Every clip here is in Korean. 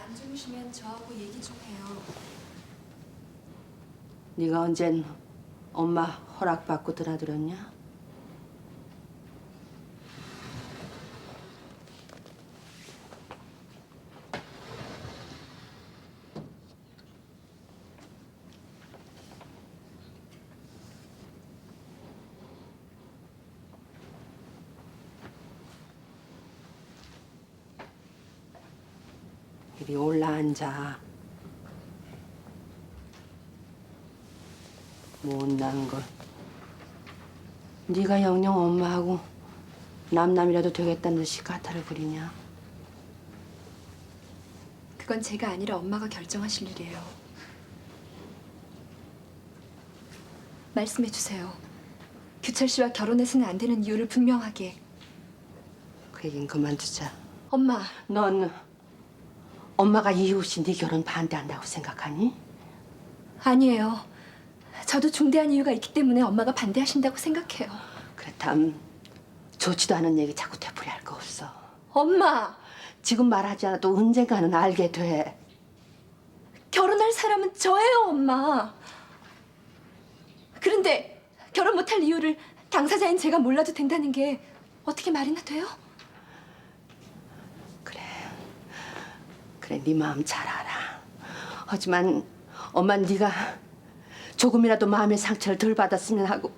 안 주무시면 저하고 얘기 좀 해요. 네가 언젠 엄마 허락받고 드나들었냐? 이리 올라앉아. 못난 걸. 네가 영영 엄마하고 남남이라도 되겠다는 듯이 가타를 부리냐? 그건 제가 아니라 엄마가 결정하실 일이에요. 말씀해 주세요. 규철 씨와 결혼해서는 안 되는 이유를 분명하게. 그 얘긴 그만두자. 엄마, 넌 엄마가 이유 없이 네 결혼 반대한다고 생각하니? 아니에요. 저도 중대한 이유가 있기 때문에 엄마가 반대하신다고 생각해요. 그렇담 좋지도 않은 얘기 자꾸 되풀이할 거 없어. 엄마, 지금 말하지 않아도 언젠가는 알게 돼. 결혼할 사람은 저예요, 엄마. 그런데 결혼 못할 이유를 당사자인 제가 몰라도 된다는 게 어떻게 말이나 돼요? 그래, 네 마음 잘 알아. 하지만 엄만 네가 조금이라도 마음의 상처를 덜 받았으면 하고.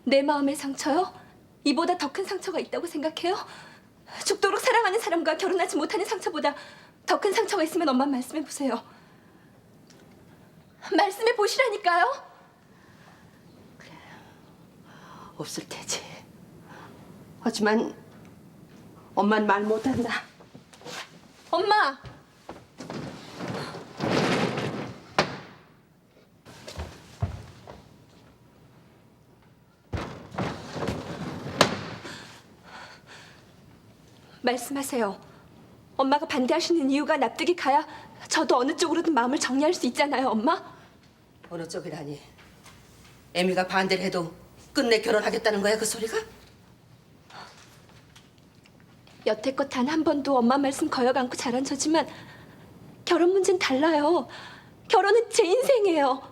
내 마음의 상처요? 이보다 더 큰 상처가 있다고 생각해요? 죽도록 사랑하는 사람과 결혼하지 못하는 상처보다 더 큰 상처가 있으면 엄마 말씀해 보세요. 말씀해 보시라니까요. 없을 테지. 하지만 엄만 말 못한다. 엄마! 말씀하세요. 엄마가 반대하시는 이유가 납득이 가야 저도 어느 쪽으로든 마음을 정리할 수 있잖아요, 엄마. 어느 쪽이라니? 애미가 반대를 해도 끝내 결혼하겠다는 거야, 그 소리가? 여태껏 단 한 번도 엄마 말씀 거역 않고 자란 저지만 결혼 문제는 달라요. 결혼은 제 인생이에요.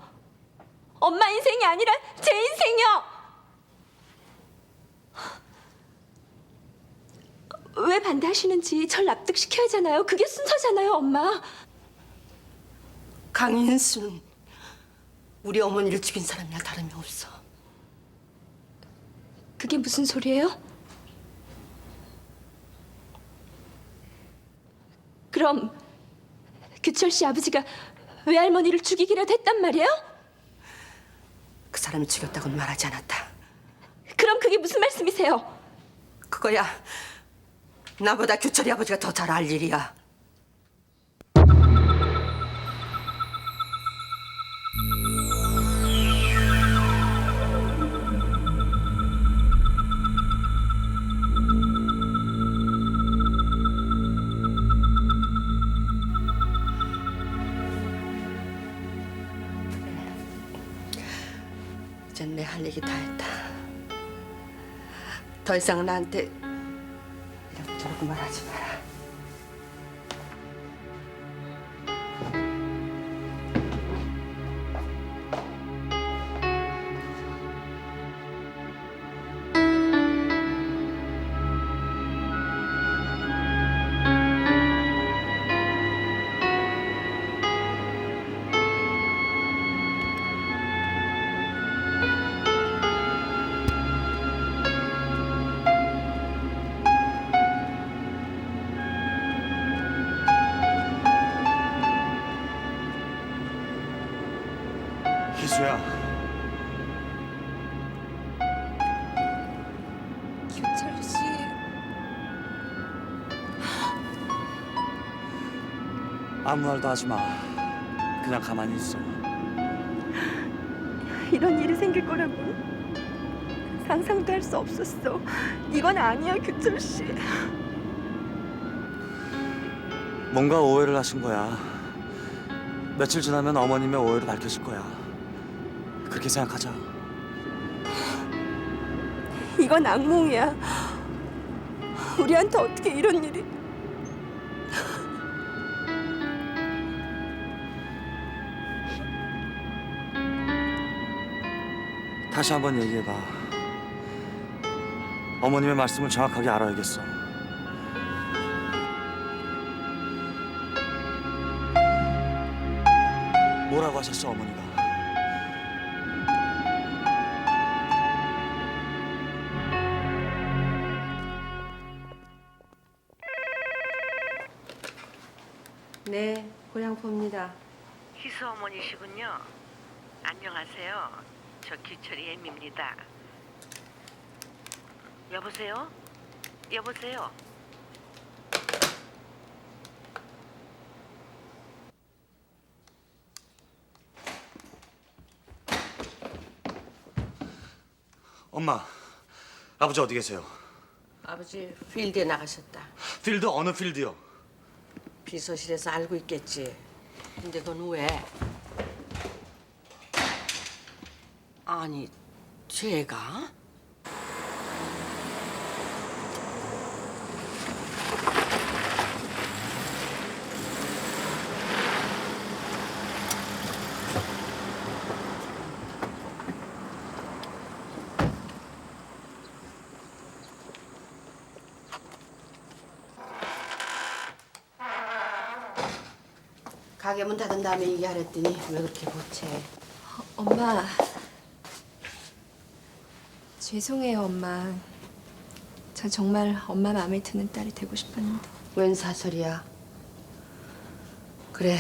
엄마 인생이 아니라 제 인생이요. 왜 반대하시는지 절 납득시켜야 하잖아요. 그게 순서잖아요, 엄마. 강인수는 우리 어머니를 죽인 사람이나 다름이 없어. 그게 무슨 소리예요? 그럼 규철 씨 아버지가 외할머니를 죽이기라도 했단 말이에요? 그 사람이 죽였다고는 말하지 않았다. 그럼 그게 무슨 말씀이세요? 그거야 나보다 규철이 아버지가 더 잘 알 일이야. 이젠 내 할 얘기 다 했다. 더 이상 나한테 이렇게 저렇게 말하지 마라. 희수야, 규철 씨. 아무 말도 하지 마. 그냥 가만히 있어. 이런 일이 생길 거라고 상상도 할 수 없었어. 이건 아니야, 규철 씨. 뭔가 오해를 하신 거야. 며칠 지나면 어머님의 오해로 밝혀질 거야. 그렇게 생각하자. 이건 악몽이야. 우리한테 어떻게 이런 일이? 다시 한번 얘기해봐. 어머님의 말씀을 정확하게 알아야겠어. 뭐라고 하셨어, 어머니가? 네, 고향포입니다. 희수 어머니시군요. 안녕하세요. 저 기철이 애미입니다. 여보세요? 여보세요? 엄마, 아버지 어디 계세요? 아버지 필드에 나가셨다. 필드 어느 필드요? 비서실에서 알고 있겠지. 근데 넌 왜? 아니, 제가? 가게 문 닫은 다음에 얘기하랬더니 왜 그렇게 보채? 엄마. 죄송해요, 엄마. 저 정말 엄마 마음에 드는 딸이 되고 싶었는데. 웬 사설이야? 그래,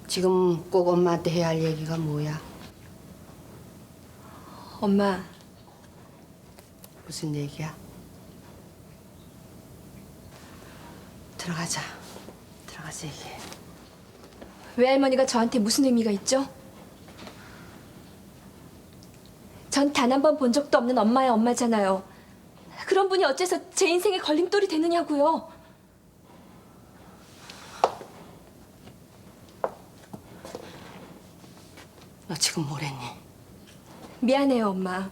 지금 꼭 엄마한테 해야 할 얘기가 뭐야? 엄마, 무슨 얘기야? 들어가자. 들어가서 얘기해. 외할머니가 저한테 무슨 의미가 있죠? 전 단 한 번 본 적도 없는 엄마의 엄마잖아요. 그런 분이 어째서 제 인생의 걸림돌이 되느냐고요. 너 지금 뭐랬니? 미안해요, 엄마.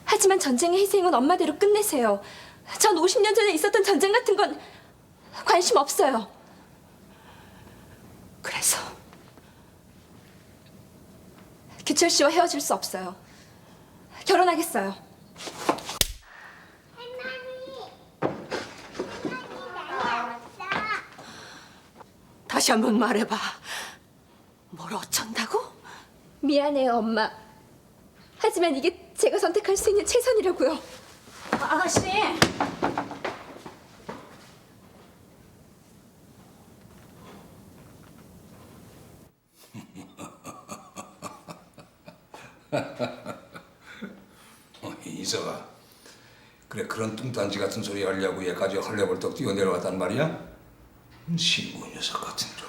하지만 전쟁의 희생은 엄마대로 끝내세요. 전 50년 전에 있었던 전쟁 같은 건 관심 없어요. 그래서 규철 씨와 헤어질 수 없어요. 결혼하겠어요. 다시 한번 말해봐. 뭘 어쩐다고? 미안해요, 엄마. 하지만 이게 제가 선택할 수 있는 최선이라고요. 아가씨! 이서가 그래 그런 뚱딴지 같은 소리 하려고 얘까지 헐레벌떡 뛰어내려왔단 말이야? 신고 녀석 같은 놈.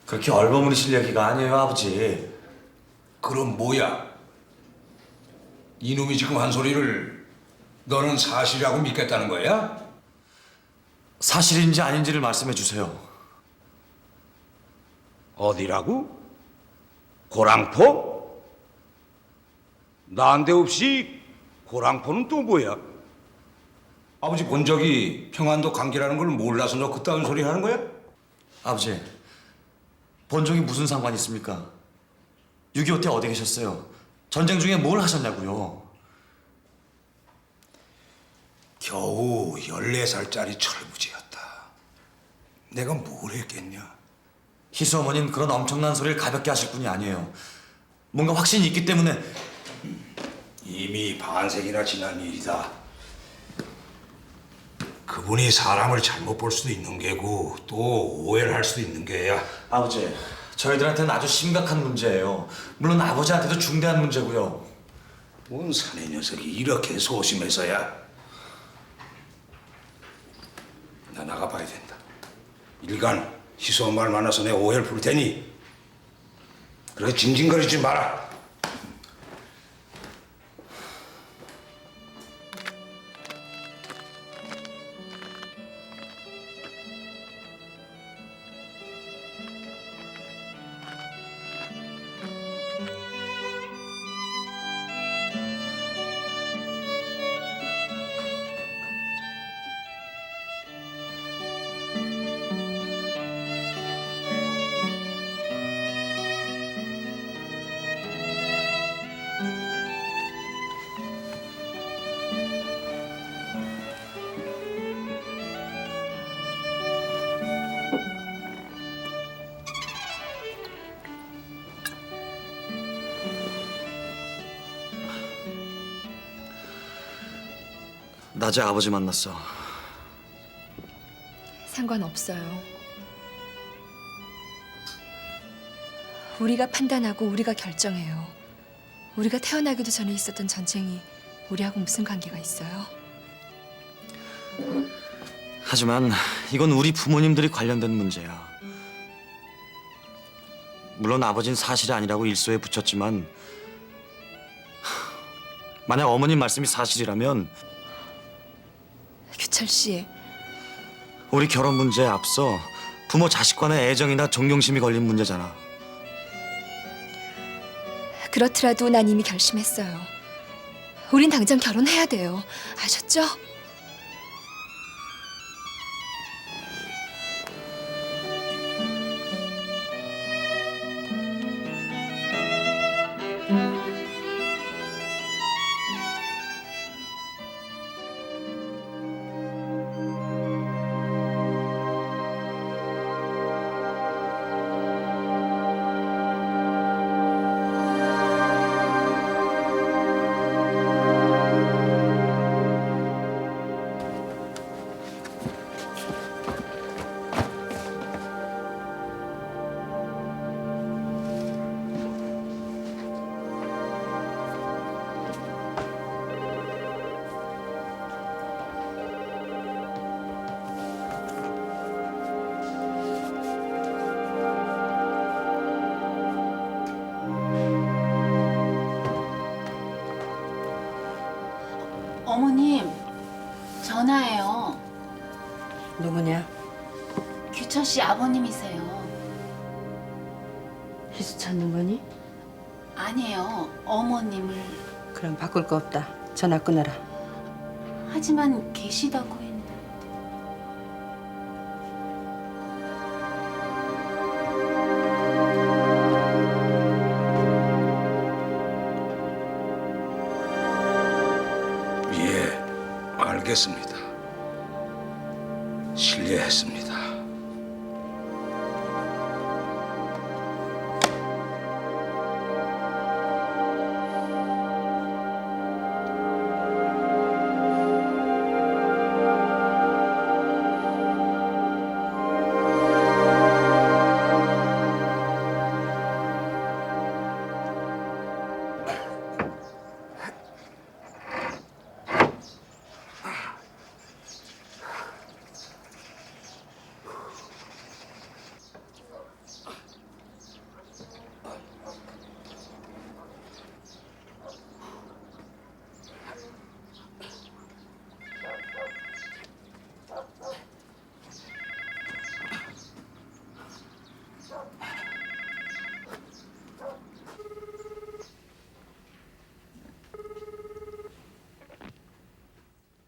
그렇게 얼버무리실 얘기가 아니에요, 아버지. 그럼 뭐야? 이놈이 지금 한 소리를 너는 사실이라고 믿겠다는 거야? 사실인지 아닌지를 말씀해 주세요. 어디라고? 고랑포? 난데없이 고랑포는 또 뭐야? 아버지 본 적이 평안도 관계라는 걸 몰라서 너 그따위 소리 하는 거야? 아버지, 본종이 무슨 상관이 있습니까? 6.25 때 어디 계셨어요? 전쟁 중에 뭘 하셨냐고요? 겨우 14살짜리 철부지였다. 내가 뭘 했겠냐? 희수 어머니는 그런 엄청난 소리를 가볍게 하실 분이 아니에요. 뭔가 확신이 있기 때문에. 이미 반세기나 지난 일이다. 그분이 사람을 잘못 볼 수도 있는 게고 또 오해를 할 수도 있는 게야. 아버지, 저희들한테는 아주 심각한 문제예요. 물론 아버지한테도 중대한 문제고요. 뭔 사내 녀석이 이렇게 소심해서야. 나 나가봐야 된다. 일간 희수 엄마를 만나서 내 오해를 풀 테니 그렇게 징징거리지 마라. 낮에 아버지 만났어. 상관없어요. 우리가 판단하고 우리가 결정해요. 우리가 태어나기도 전에 있었던 전쟁이 우리하고 무슨 관계가 있어요? 하지만 이건 우리 부모님들이 관련된 문제야. 물론 아버지는 사실이 아니라고 일소에 붙였지만 만약 어머님 말씀이 사실이라면 규철 씨, 우리 결혼 문제에 앞서 부모 자식 간의 애정이나 존경심이 걸린 문제잖아. 그렇더라도 난 이미 결심했어요. 우린 당장 결혼해야 돼요. 아셨죠? 어머님, 전화해요. 누구냐? 규철 씨 아버님이세요. 희수 찾는 거니? 아니에요. 어머님을. 그럼 바꿀 거 없다. 전화 끊어라. 하지만 계시다고 했는데. 예, 알겠습니다. 실례했습니다.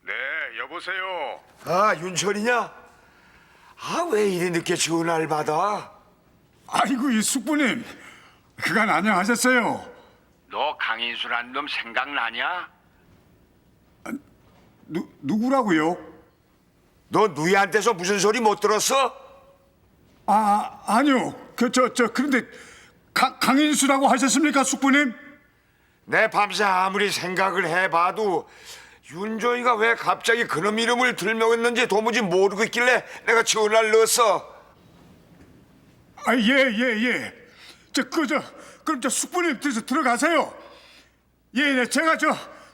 네, 여보세요. 아, 윤철이냐? 아, 왜 이리 늦게 전화를 받아? 아이고, 이 숙부님. 그간 안녕하셨어요. 너 강인수란 놈 생각나냐? 누구라고요? 너 누이한테서 무슨 소리 못 들었어? 아니요. 그런데 강인수라고 하셨습니까, 숙부님? 내 밤새 아무리 생각을 해봐도 윤조이가 왜 갑자기 그놈 이름을 들먹였는지 도무지 모르고 있길래 내가 전화를 넣었어. 예. 그럼 숙부님 들어가세요. 예, 제가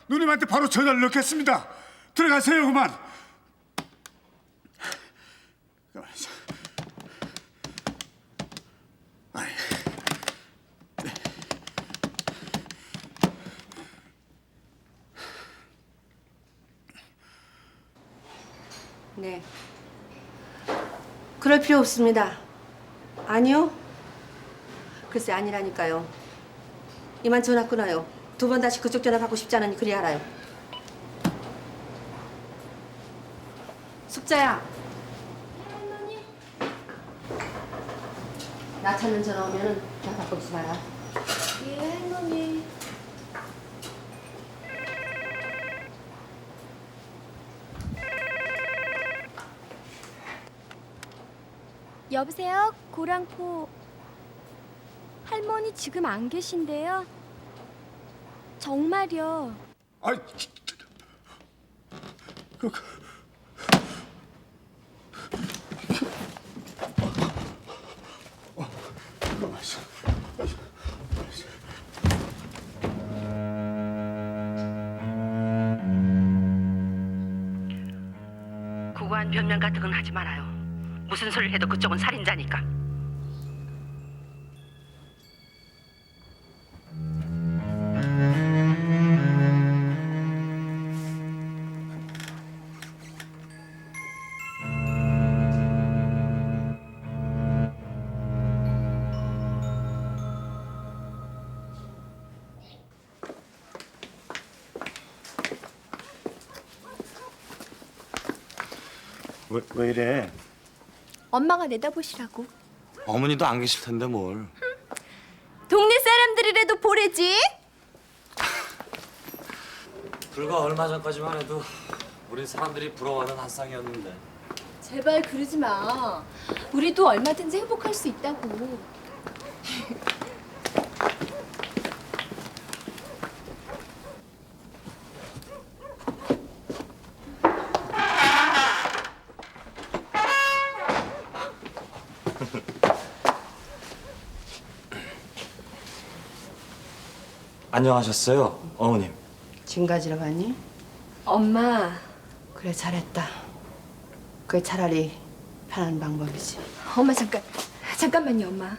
누님한테 바로 전화를 넣겠습니다. 들어가세요, 그만. 네. 그럴 필요 없습니다. 아니요? 글쎄 아니라니까요. 이만 전화 끊어요. 두 번 다시 그쪽 전화 받고 싶지 않으니 그리 알아요. 숙자야. 나 찾는 전화 오면은 나 받고 있어 봐라. 예, 할머니. 여보세요? 고랑포 할머니 지금 안 계신데요? 정말요. 아, 구구한 변명 같은 건 하지 말아요. 무슨 소리를 해도 그쪽은 살인자니까. 왜 이래? 엄마가 내다보시라고. 어머니도 안 계실 텐데 뭘. 동네 사람들이라도 보래지. 불과 얼마 전까지만 해도 우린 사람들이 부러워하는 한 쌍이었는데. 제발 그러지 마. 우리도 얼마든지 행복할 수 있다고. 안녕하셨어요, 어머님. 짐 가지러 갔니? 엄마, 그래, 잘했다. 그게 차라리 편한 방법이지. 엄마 잠깐만요, 엄마.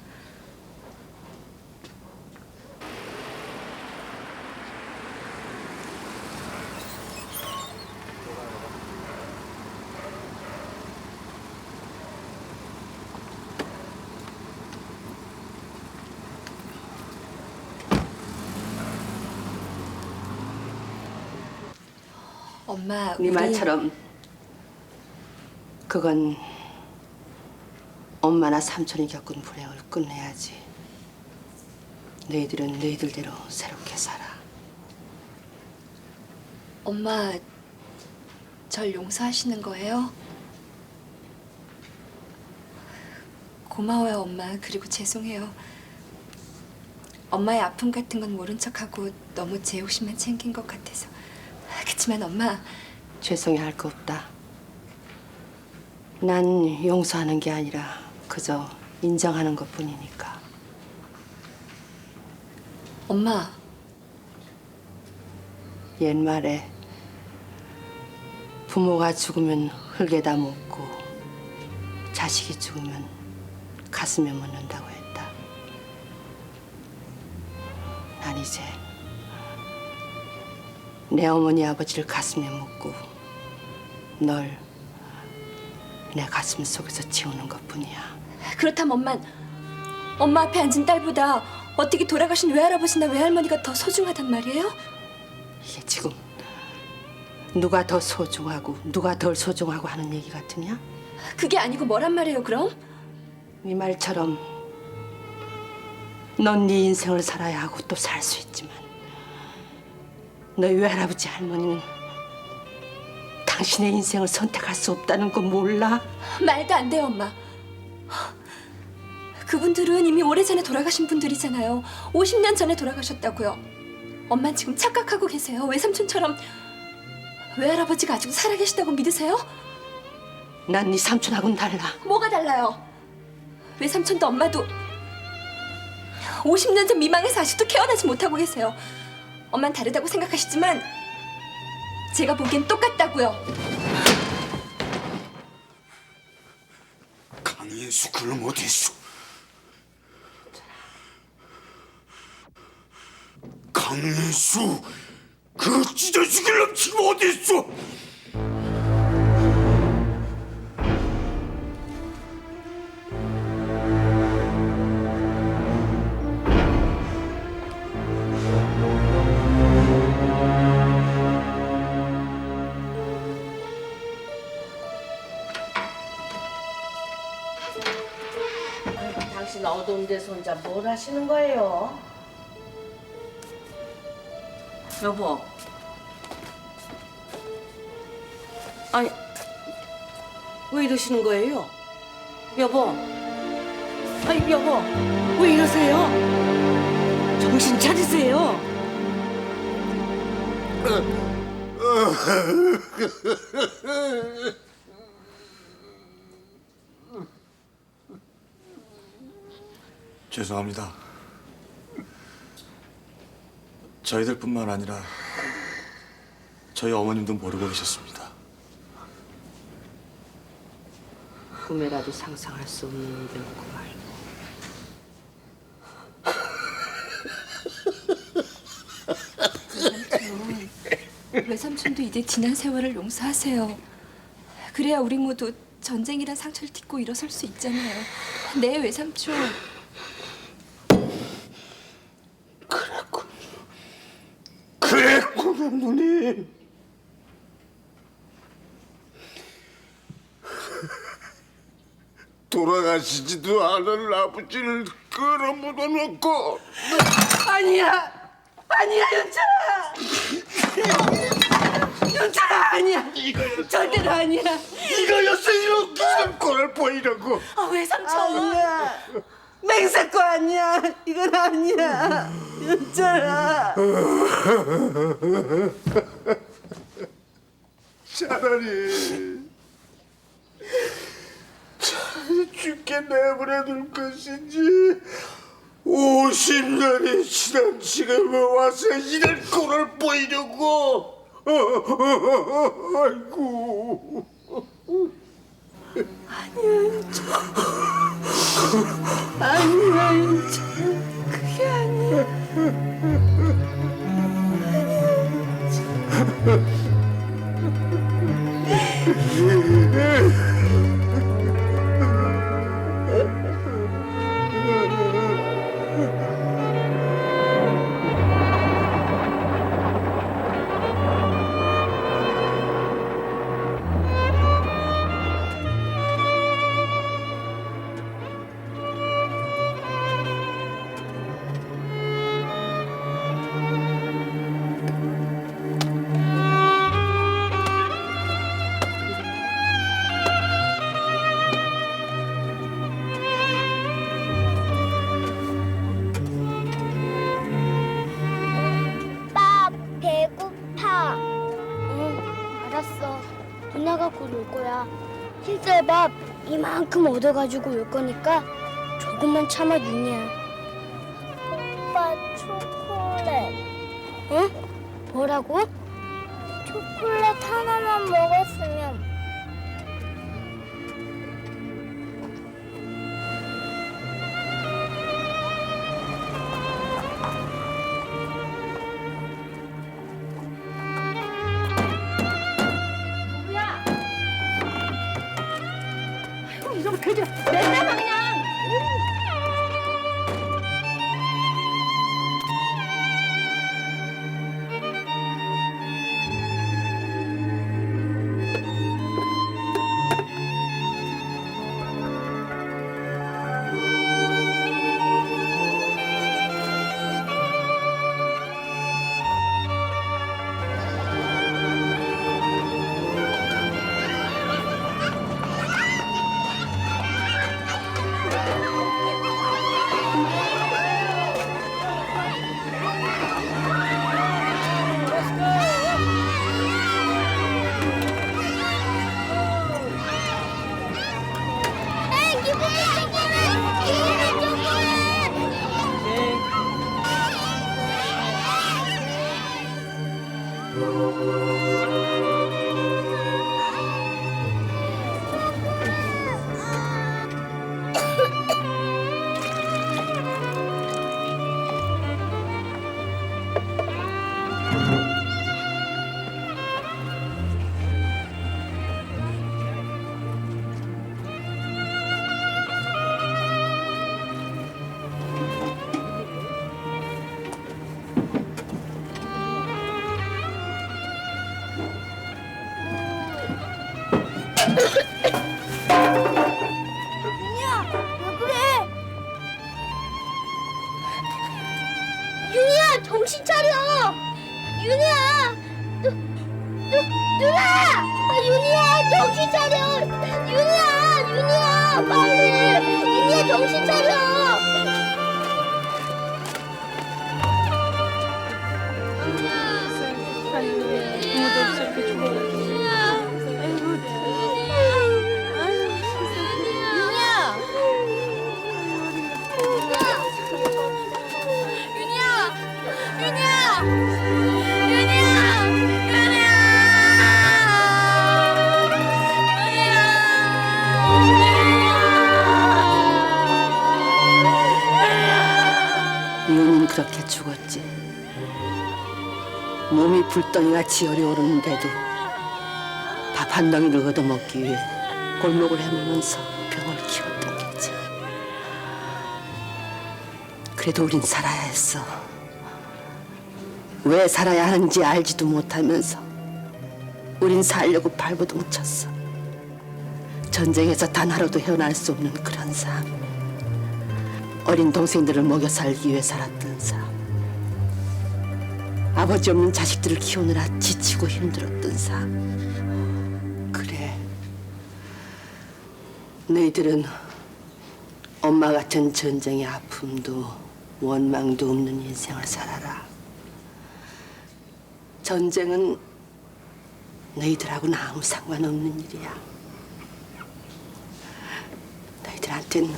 엄마, 네 말처럼 그건 엄마나 삼촌이 겪은 불행을 끝내야지. 너희들은 너희들대로 새롭게 살아. 엄마, 절 용서하시는 거예요? 고마워요, 엄마. 그리고 죄송해요. 엄마의 아픔 같은 건 모른 척하고 너무 제 욕심만 챙긴 것 같아서. 그치만 엄마, 죄송해할 거 없다. 난 용서하는 게 아니라 그저 인정하는 것뿐이니까. 엄마, 옛말에 부모가 죽으면 흙에다 묻고 자식이 죽으면 가슴에 묻는다고 했다. 난 이제 내 어머니 아버지를 가슴에 묻고 널 내 가슴 속에서 지우는 것뿐이야. 그렇다면 엄마 앞에 앉은 딸보다 어떻게 돌아가신 외할아버지나 외할머니가 더 소중하단 말이에요? 이게 지금 누가 더 소중하고 누가 덜 소중하고 하는 얘기 같으냐? 그게 아니고 뭐란 말이에요, 그럼? 네 말처럼 넌 네 인생을 살아야 하고 또 살 수 있지만 너희 외할아버지 할머니는 당신의 인생을 선택할 수 없다는 거 몰라? 말도 안 돼요, 엄마. 그분들은 이미 오래전에 돌아가신 분들이잖아요. 50년 전에 돌아가셨다고요. 엄만 지금 착각하고 계세요. 외삼촌처럼 외할아버지가 아직 살아계시다고 믿으세요? 난 네 삼촌하고는 달라. 뭐가 달라요? 외삼촌도 엄마도 50년 전 미망에서 아직도 깨어나지 못하고 계세요. 엄만 다르다고 생각하시지만 제가 보기엔 똑같다고요. 강인수 그놈 어디 있어? 강인수 그 찢어 죽일 놈 지금 어디 있어? 당신 어두운 데서 혼자 뭘 하시는 거예요? 여보. 아니, 왜 이러시는 거예요? 여보. 아이 여보, 왜 이러세요? 정신 차리세요. 죄송합니다. 저희들뿐만 아니라 저희 어머님도 모르고 계셨습니다. 꿈에라도 상상할 수 없는 일이었고 말고. 외삼촌도 이제 지난 세월을 용서하세요. 그래야 우리 모두 전쟁이란 상처를 딛고 일어설 수 있잖아요. 네, 외삼촌. 그랬구나, 누님. 돌아가시지도 않은 아버지를 끌어모아 놓고 아니야, 윤철아. 윤철아, 아니야. 절대로 아니야. 이거였어, 이렇게 꼴을 보이려고. 외삼촌. 아니야. 맹세코 아니야. 이건 아니야. 윤철아. 차라리 죽게 내버려둘 것인지 50년이 지난 지금에 와서 이런 꼴을 보이려고. 아이고. 아니야, 윤철아. 그게 아니야. 오빠 배고파. 응, 알았어. 누나가 곧 올 거야. 흰쌀밥 이만큼 얻어가지고 올 거니까 조금만 참아, 윤이야. 오빠 초콜릿. 응? 뭐라고? 초콜릿 하나만 먹었으면. 이러면 그냥 맨날 그냥. 윤이야, 왜 그래? 윤이야, 정신 차려. 윤이야, 누나! 아, 윤이야, 정신 차려. 윤이야, 윤이야. 윤희야, 빨리! 윤희야, 정신 차려! 윤희는 그렇게 죽었지. 몸이 불덩이같이 열이오르는데도 밥 한 덩이를 얻어먹기 위해 골목을 헤매면서 병을 키웠던 게지. 그래도 우린 살아야 했어. 왜 살아야 하는지 알지도 못하면서 우린 살려고 발버둥 쳤어. 전쟁에서 단 하루도 헤어날 수 없는 그런 삶. 어린 동생들을 먹여 살기 위해 살았던 삶. 아버지 없는 자식들을 키우느라 지치고 힘들었던 삶. 그래. 너희들은 엄마 같은 전쟁의 아픔도 원망도 없는 인생을 살아라. 전쟁은 너희들하고는 아무 상관없는 일이야. 너희들한테는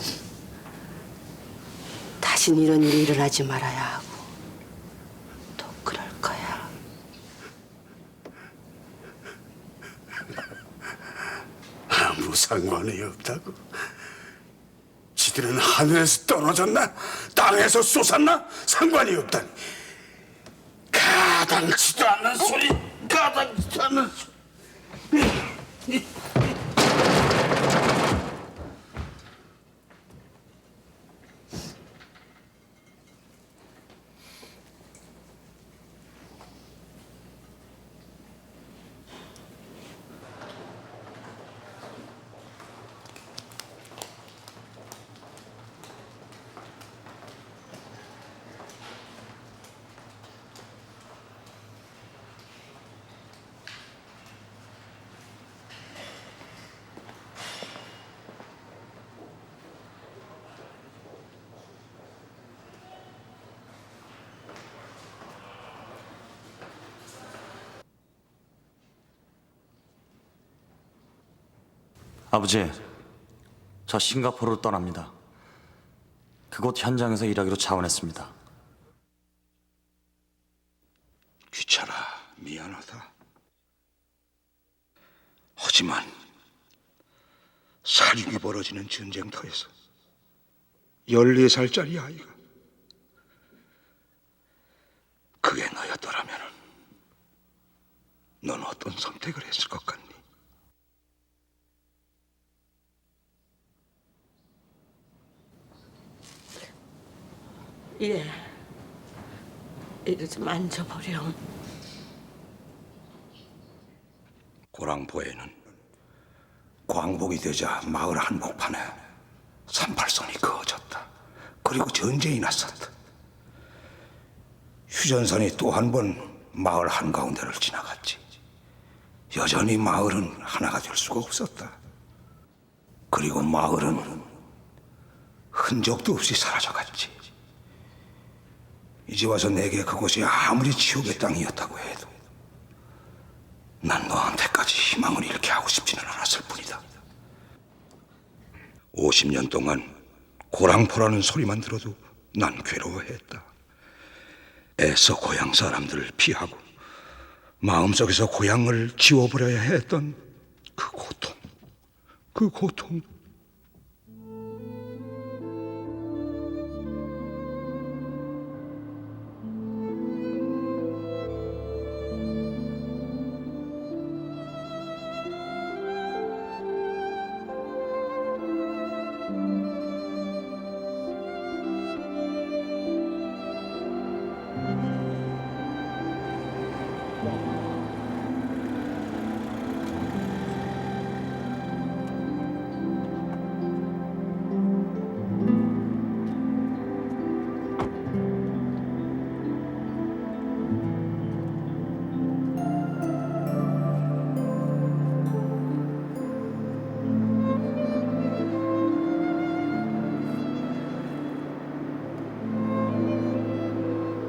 다신 이런 일이 일어나지 말아야 하고 또 그럴 거야. 아무 상관이 없다고. 지들은 하늘에서 떨어졌나 땅에서 솟았나 상관이 없다니. 가당치도 않는 소리, 가당치도 않는 소리. 아버지, 저 싱가포르로 떠납니다. 그곳 현장에서 일하기로 자원했습니다. 귀찮아, 미안하다. 하지만 사륙이 벌어지는 전쟁터에서 14살짜리 아이가 그게 너였더라면 넌 어떤 선택을 했을 것 같니? 예. 이리 좀 앉아보렴. 고랑포에는 광복이 되자 마을 한복판에 38선이 그어졌다. 그리고 전쟁이 났었다. 휴전선이 또 한 번 마을 한가운데를 지나갔지. 여전히 마을은 하나가 될 수가 없었다. 그리고 마을은 흔적도 없이 사라져갔지. 이제 와서 내게 그곳이 아무리 지옥의 땅이었다고 해도 난 너한테까지 희망을 잃게 하고 싶지는 않았을 뿐이다. 50년 동안 고랑포라는 소리만 들어도 난 괴로워했다. 애써 고향 사람들을 피하고 마음속에서 고향을 지워버려야 했던 그 고통.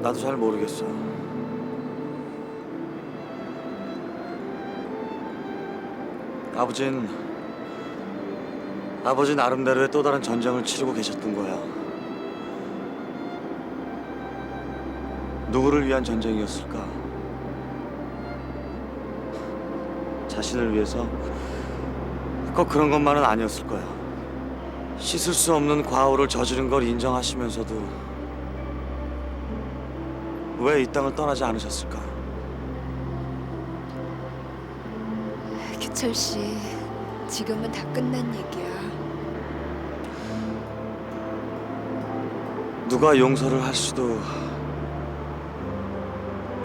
나도 잘 모르겠어. 아버지 나름대로의 또 다른 전쟁을 치르고 계셨던 거야. 누구를 위한 전쟁이었을까? 자신을 위해서? 꼭 그런 것만은 아니었을 거야. 씻을 수 없는 과오를 저지른 걸 인정하시면서도 왜 이 땅을 떠나지 않으셨을까? 규철 씨, 지금은 다 끝난 얘기야. 누가 용서를 할 수도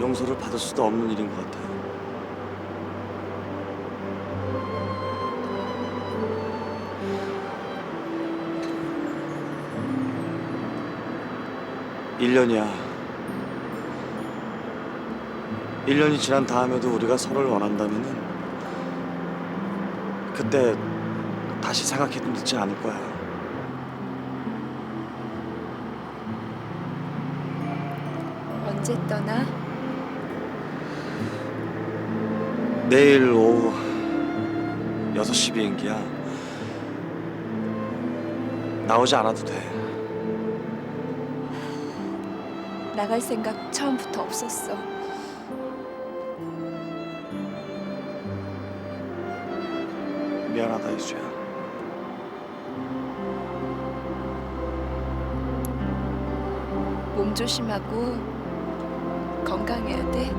용서를 받을 수도 없는 일인 것 같아. 일 년이 지난 다음에도 우리가 서로를 원한다면은 그때 다시 생각해도 늦지 않을 거야. 언제 떠나? 내일 오후 6시 비행기야. 나오지 않아도 돼. 나갈 생각 처음부터 없었어. 미안하다, 이수야. 몸 조심하고 건강해야 돼.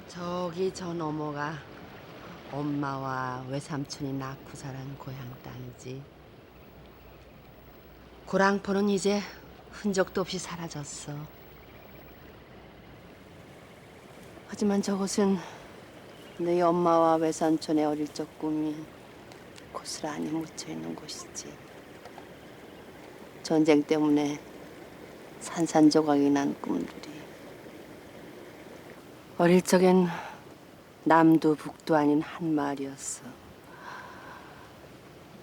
저기 저 넘어가 엄마와 외삼촌이 낳고 자란 고향 땅이지. 고랑포는 이제 흔적도 없이 사라졌어. 하지만 저곳은 너희 엄마와 외삼촌의 어릴 적 꿈이 고스란히 묻혀있는 곳이지. 전쟁 때문에 산산조각이 난 꿈들이. 어릴 적엔 남도 북도 아닌 한 마을이었어.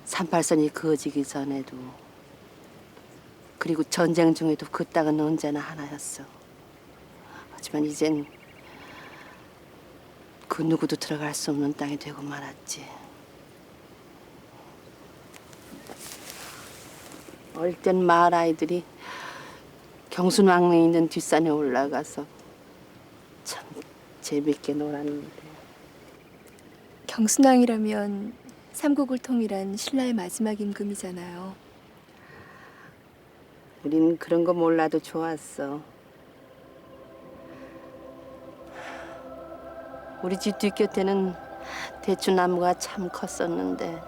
38선이 그어지기 전에도, 그리고 전쟁 중에도 그 땅은 언제나 하나였어. 하지만 이젠 그 누구도 들어갈 수 없는 땅이 되고 말았지. 어릴 땐 마을 아이들이 경순왕릉에 있는 뒷산에 올라가서 참 재밌게 놀았는데. 경순왕이라면 삼국을 통일한 신라의 마지막 임금이잖아요. 우린 그런 거 몰라도 좋았어. 우리 집 뒷곁에는 대추나무가 참 컸었는데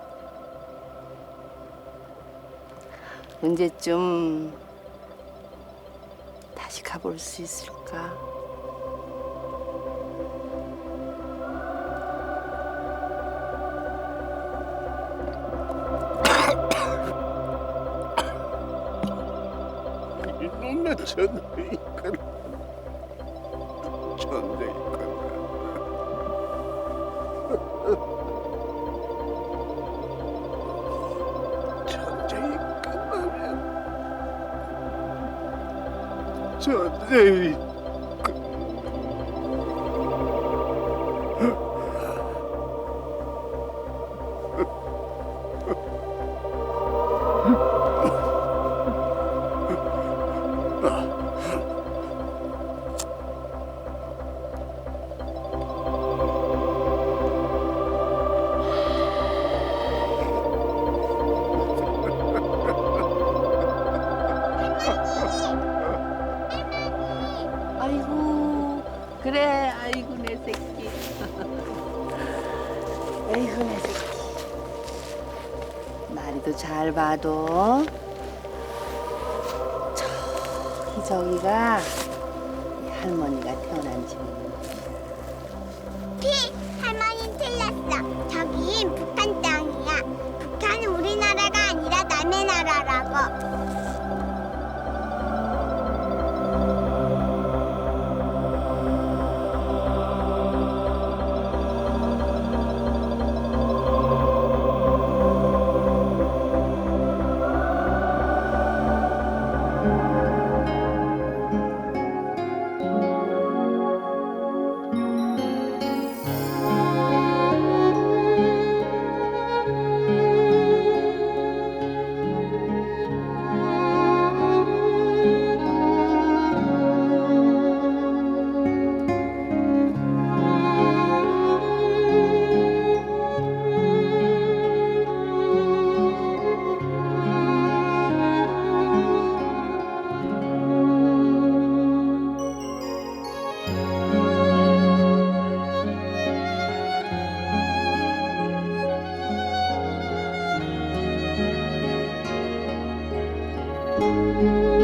언제쯤 다시 가볼 수 있을까? 이놈의 전쟁이건 전쟁이 끝나면 전쟁이 아이고, 그래, 아이고 내 새끼. 아이고 내 새끼. 마리도 잘 봐도 저기가 이 할머니가 태어난 집이야. 할머니 틀렸어. 저긴 북한 땅이야. 북한은 우리나라가 아니라 남의 나라라고. 아